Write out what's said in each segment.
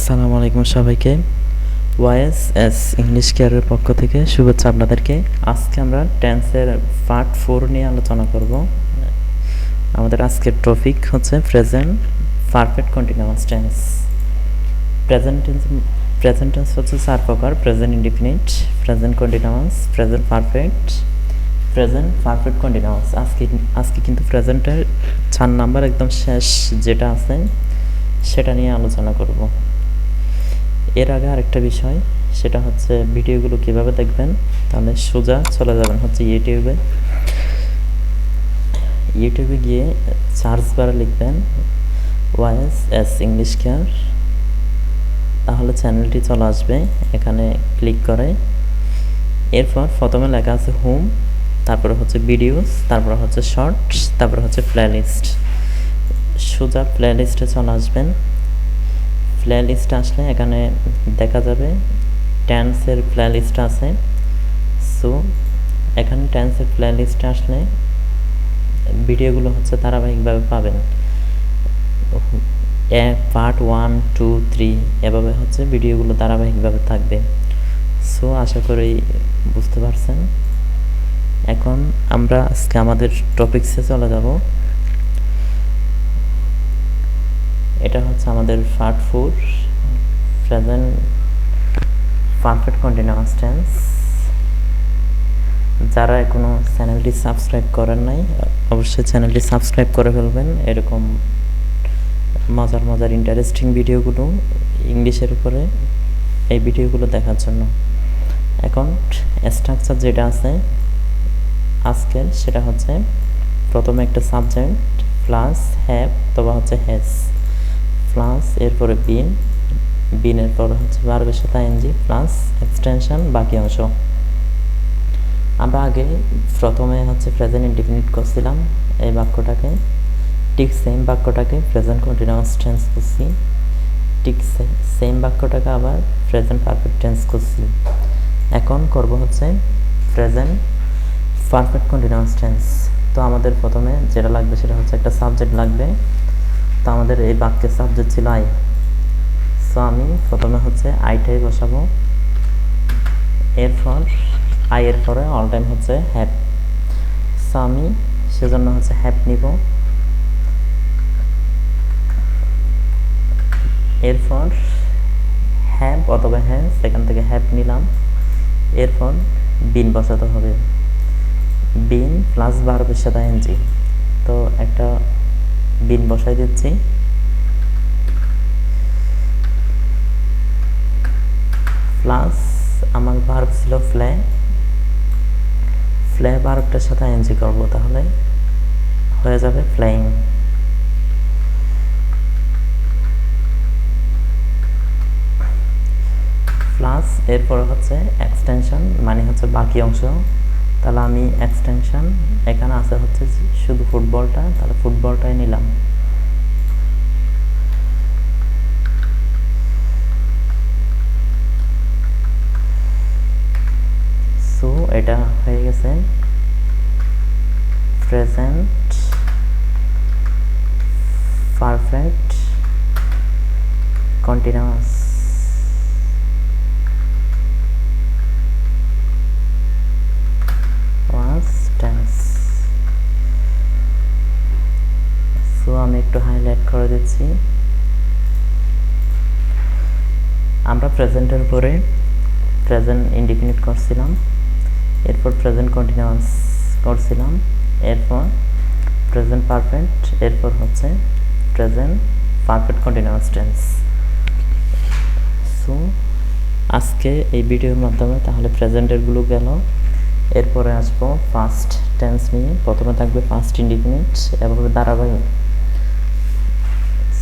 আসসালামু আলাইকুম সবাইকে। ওয়াইএসএস ইংলিশ কেয়ারের পক্ষ থেকে শুভেচ্ছা আপনাদেরকে। আজকে আমরা টেন্সের পার্ট 4 নিয়ে আলোচনা করব। আমাদের আজকের টপিক হচ্ছে present perfect continuous tense. Present tense হচ্ছে 4 প্রকার: present indefinite, present continuous, present perfect, present perfect continuous. আজকে কিন্তু প্রেজেন্টের 4 নাম্বার একদম শেষ যেটা আছে সেটা নিয়ে আলোচনা করব। এর আগে আরেকটা বিষয়, সেটা হচ্ছে ভিডিওগুলো কিভাবে দেখবেন। তাহলে সোজা চলে যাবেন হচ্ছে ইউটিউবে গিয়ে সার্চ বারে লিখবেন ওয়াইএসএস ইংলিশ কেয়ার, তাহলে চ্যানেলটি চলে আসবে। এখানে ক্লিক করে এরপর প্রথমে লেখা আছে হোম, তারপরে হচ্ছে ভিডিওস, তারপরে হচ্ছে শর্টস, তারপরে হচ্ছে প্লেলিস্ট। সোজা প্লেলিস্টে চলে আসবেন। প্লেলিস্টে আসলে এখানে দেখা যাবে টেন্সের প্লেলিস্ট আছে। সো এখানে টেন্সের প্লেলিস্টে আসলে ভিডিওগুলো হচ্ছে ধারাবাহিকভাবে পাবেন। পার্ট 1, 2, 3 এভাবে হচ্ছে ভিডিওগুলো ধারাবাহিকভাবে থাকবে। সো আশা করি বুঝতে পারছেন। এখন আমরা আজকে আমাদের টপিকসে চলে যাব। এটা হচ্ছে আমাদের part 4, present perfect continuous tense. যারা এখনো চ্যানেলটি সাবস্ক্রাইব করেন নাই, অবশ্যই চ্যানেলটি সাবস্ক্রাইব করে ফেলবেন। এরকম মজার ইন্টারেস্টিং ভিডিওগুলো ইংলিশের উপরে এই ভিডিওগুলো দেখার জন্য। এখন স্ট্রাকচার যেটা আছে আজকের, সেটা হচ্ছে প্রথমে একটা সাবজেক্ট প্লাস হ্যাভ অথবা হচ্ছে হ্যাজ প্লাস এরপরে বিনের পরে হচ্ছে ভার্বের সাথে আইএনজি প্লাস এক্সটেনশন বাকি অংশ। আমরা আগে প্রথমে হচ্ছে প্রেজেন্ট ইনডিফিনিট করছিলাম এই বাক্যটাকে, ঠিক সেম বাক্যটাকে প্রেজেন্ট কন্টিনিউয়াস টেন্স করছি, ঠিক সেম বাক্যটাকে আবার প্রেজেন্ট পারফেক্ট টেন্স করছি। এখন করব হচ্ছে প্রেজেন্ট পারফেক্ট কন্টিনিউয়াস টেন্স। তো আমাদের প্রথমে যেটা লাগবে সেটা হচ্ছে একটা সাবজেক্ট লাগবে। তো আমাদের এই বাক্যের সাবজেক্ট ছিল আই। সো আমি প্রথমে হচ্ছে আইটাই বসাবো। এরপর আই এর পরে অল টাইম হচ্ছে হ্যাভ। সো আমি সেজন্য হচ্ছে হ্যাভ নিব। এরপর হ্যাভ অথবা হ্যাজ, সেখান থেকে হ্যাভ নিলাম। এরপর বিন বসাতে হবে, বিন প্লাস ভার্বের সাথে আইএনজি। তো একটা বিন বসাই দিচ্ছি। প্লাস আমার ভার্ব ছিল ফ্লে ভার্বটার সাথে আইএনজি করব, তাহলে হয়ে যাবে ফ্লাইং। প্লাস এরপরে হচ্ছে এক্সটেনশন, মানে হচ্ছে বাকি অংশ। তাহলে আমি এক্সটেনশন এখানে আছে হচ্ছে শুধু ফুটবলটা, তাহলে ফুটবলটাই নিলাম। সো এটা হয়ে গেছে present perfect continuous tense. So আমি একটু হাইলাইট করে দিচ্ছি। আমরা প্রেজেন্টের উপরে প্রেজেন্ট ইনডিফিনিট করছিলাম, এরপর প্রেজেন্ট কন্টিনিউয়াস করছিলাম, এরপর প্রেজেন্ট পারফেক্ট, এরপর হচ্ছে present perfect continuous tense. So আজকে এই ভিডিওর মাধ্যমে তাহলে প্রেজেন্টেরগুলো গেল। এরপরে আসবো পাস্ট টেন্স নিয়ে। প্রথমে থাকবে পাস্ট ইনডিফিনিট, এভাবে ধারাবাহিক।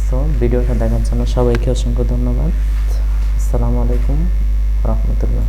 সো ভিডিওটা দেখার জন্য সবাইকে অসংখ্য ধন্যবাদ। আসসালামু আলাইকুম রহমতুল্লাহ।